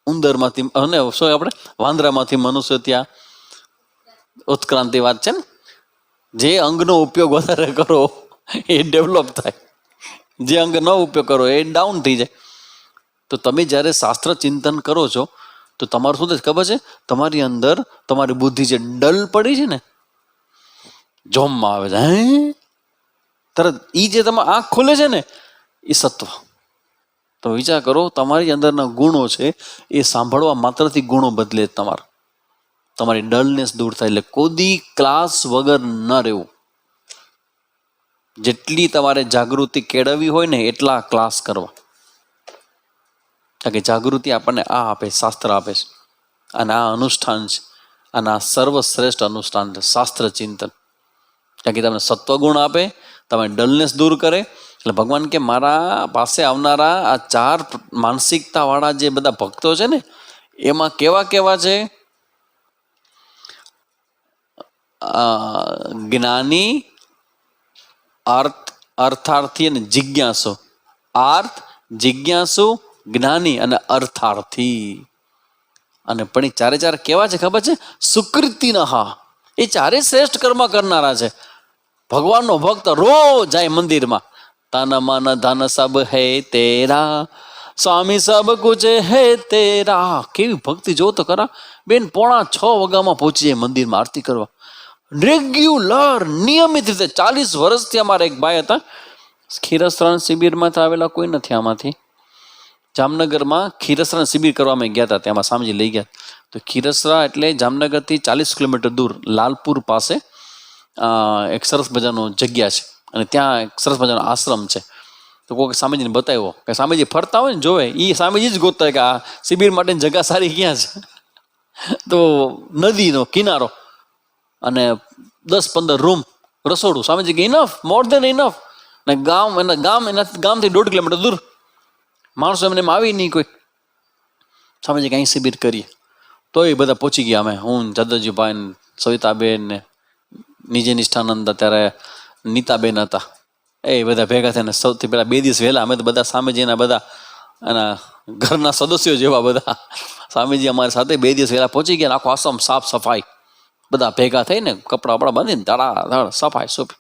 ઉંદરમાંથી અને શું આપણે વાંદરામાંથી મનુષ્ય ત્યાં ઉત્ક્રાંતિ વાત છે ને. જે અંગનો ઉપયોગ વધારે કરો એ ડેવલપ થાય, જે અંગ ન ઉપયોગ કરો એ ડાઉન થઈ જાય. તો તમે જ્યારે શાસ્ત્ર ચિંતન કરો છો તો તમારું શું થાય ખબર છે? તમારી અંદર તમારી બુદ્ધિ જે ડલ પડી છે ને, જોમમાં આવે છે. તરત એ જે તમે આંખ ખોલે છે ને એ સત્વ. તો વિચાર કરો, તમારી અંદરના ગુણો છે એ સાંભળવા માત્રથી ગુણો બદલે તમારા. તમારી ડલનેસ દૂર થાય. એટલે કોદી ક્લાસ વગર ન રહેવું. જેટલી તમારે જાગૃતિ કેળવવી હોય ને એટલા ક્લાસ કરવા. કારણ કે જાગૃતિ આપણને આ આપે, શાસ્ત્ર આપે છે. અને આ અનુષ્ઠાન છે, અને આ સર્વશ્રેષ્ઠ અનુષ્ઠાન છે શાસ્ત્ર ચિંતન. કારણ કે તમને સત્વગુણ આપે, તમે ડલનેસ દૂર કરે. એટલે ભગવાન કે મારા પાસે આવનારા આ 4 માનસિકતા વાળા જે બધા ભક્તો છે ને એમાં કેવા કેવા છે? જ્ઞાની, અર્થાર્થી અને જિજ્ઞાસુ. આર્થ, જિજ્ઞાસુ, જ્ઞાની અને અર્થાર્થી. અને પણ એ 4 કેવા છે ખબર છે? સુકૃતિના. એ 4 શ્રેષ્ઠ કર્મ કરનારા છે. ભગવાનનો ભક્ત રોજ જાય મંદિરમાં. તન મન ધન સબ હે તેરા, સ્વામી સબ કુછ હે તેરા. કેવી ભક્તિ જો તો ખરા બેન. 5:45 વાગ્યામાં પહોંચી જાય મંદિરમાં આરતી કરવા. રેગ્યુલર, નિયમિત રીતે. 40 વર્ષથી અમારા એક ભાઈ હતા, ખીરસરણ શિબિરમાંથી આવેલા. કોઈ નથી આમાંથી. જામનગરમાં ખીરસરા શિબિર કરવા અમે ગયા હતા, ત્યાંમાં સ્વામીજી લઈ ગયા. તો ખીરસરા એટલે જામનગરથી 40 કિલોમીટર દૂર લાલપુર પાસે એક સરસ મજાનો જગ્યા છે, અને ત્યાં એક સરસ મજાનો આશ્રમ છે. તો કોઈ સ્વામીજીને બતાવ્યો કે સ્વામીજી ફરતા હોય ને જોવે, એ સ્વામીજી જ ગોતતા હોય કે આ શિબિર માટેની જગ્યા સારી ક્યાં છે. તો નદીનો કિનારો અને 10-15 રૂમ, રસોડું. સ્વામીજી કે ઇનફ, મોર દેન ઇનફ. ને ગામથી 1.5 કિલોમીટર દૂર. માણસો એમને આવી નહીં કોઈ. સ્વામીજી કે અહીં શિબિર કરીએ. તો એ બધા પહોંચી ગયા. અમે, હું, જાદવજીભાઈ, સવિતાબેન ને નિજે નિષ્ઠાનંદ, ત્યારે નીતાબેન હતા. એ બધા ભેગા થઈને સૌથી પહેલા 2 દિવસ વહેલા અમે તો બધા સ્વામીજીના બધા એના ઘરના સદસ્યો જેવા બધા સ્વામીજી અમારી સાથે 2 દિવસ વહેલા પહોંચી ગયા. આખો આશ્રમ સાફ સફાઈ, બધા ભેગા થઈને કપડાં વપડા બાંધીને ધડાધડ સફાઈ સુફી.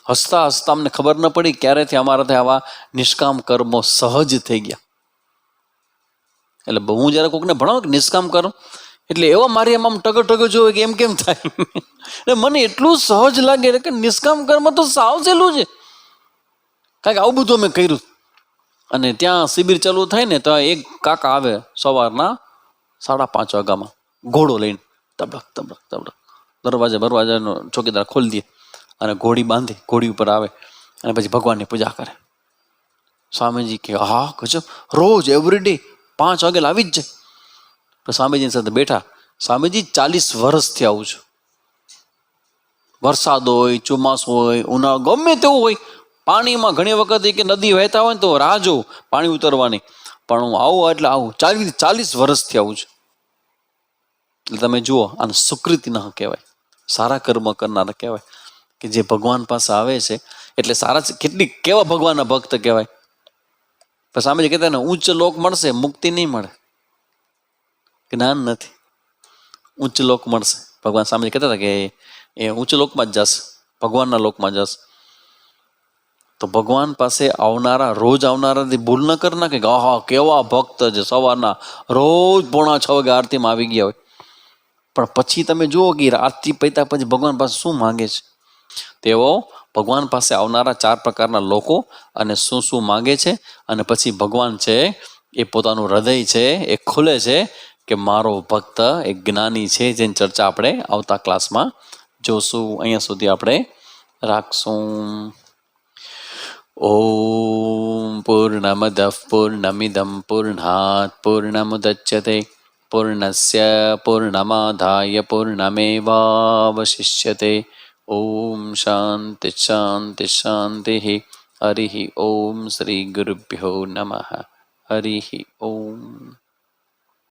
હસતા હસતા અમને ખબર ન પડી ક્યારેથી અમારાથી આવા નિષ્કામ કર્મો સહજ થઈ ગયા. એટલે હું જયારે કોકને ભણાવું કે નિષ્કામ કર્મ, એટલે એવો મારી આમ ટગર ટગર જોવે કે એમ કેમ થાય. એટલે મને એટલું સહજ લાગે કે નિષ્કામ કર્મ તો સાવ સહેલું છે. કારણ કે આવું બધું અમે કર્યું. અને ત્યાં શિબિર ચાલુ થાય ને તો એક કાકા આવે સવારના 5:30 વાગ્યામાં ઘોડો લઈને, તબડક તબડક તબડક. દરવાજાનો ચોકીદાર ખોલી દે અને ઘોડી બાંધી ઘોડી ઉપર આવે અને પછી ભગવાનની પૂજા કરે. સ્વામીજી કે હા ગજબ, રોજ એવરીડે 5 વાગે આવી જ જાય. તો સ્વામીજીની સાથે બેઠા. સ્વામીજી 40 વર્ષથી આવું છું. વરસાદ હોય, ચોમાસું હોય, ઉનાળો, ગમે તેવું હોય, પાણીમાં ઘણી વખત કે નદી વહેતા હોય ને તો રાહ જોઉં પાણી ઉતરવાની. પણ હું આવું એટલે આવું. 40 વર્ષથી આવું છું. એટલે તમે જુઓ, આને સુકૃતિ ન કહેવાય, સારા કર્મ કરનારા કહેવાય. કે જે ભગવાન પાસે આવે છે એટલે સારા. કેટલીક કેવા ભગવાનના ભક્ત કહેવાય. પછી સામે કહેતા ને ઉચ્ચ લોક મળશે, મુક્તિ નહીં મળે. જ્ઞાન નથી. ઉચ્ચ લોક મળશે. ભગવાન સામે કહેતા હતા કે એ ઉચ્ચ લોકમાં જ જશે, ભગવાનના લોકમાં જશે. તો ભગવાન પાસે આવનારા, રોજ આવનારાથી ભૂલ ન કર નાખે કે આહા કેવા ભક્ત છે, સવારના રોજ 5:45 વાગે આરતીમાં આવી ગયા હોય. પણ પછી તમે જુઓ કે આરતી પૈતા પછી ભગવાન પાસે શું માંગે છે. તેઓ ભગવાન પાસે આવનારા 4 પ્રકારના લોકો અને શું માંગે છે. અને પછી ભગવાન છે એ પોતાનું હૃદય છે એ ખુલે છે કે મારો ભક્ત એક જ્ઞાની છે, જેની ચર્ચા આપણે આવતા ક્લાસમાં જોશું. અહીંયા સુધી આપણે રાખશું. ઓમ પૂર્ણમદ પૂર્ણમિદમ પૂર્ણાત પૂર્ણમુદચ્યતે પૂર્ણસ્ય પૂર્ણમાદાય પૂર્ણમેવાવશિષ્યતે. ઓમ શાંતિ શાંતિ શાંતિ. હરિ ઓમ શ્રી ગુરુભ્યો નમઃ. હરિ ઓમ.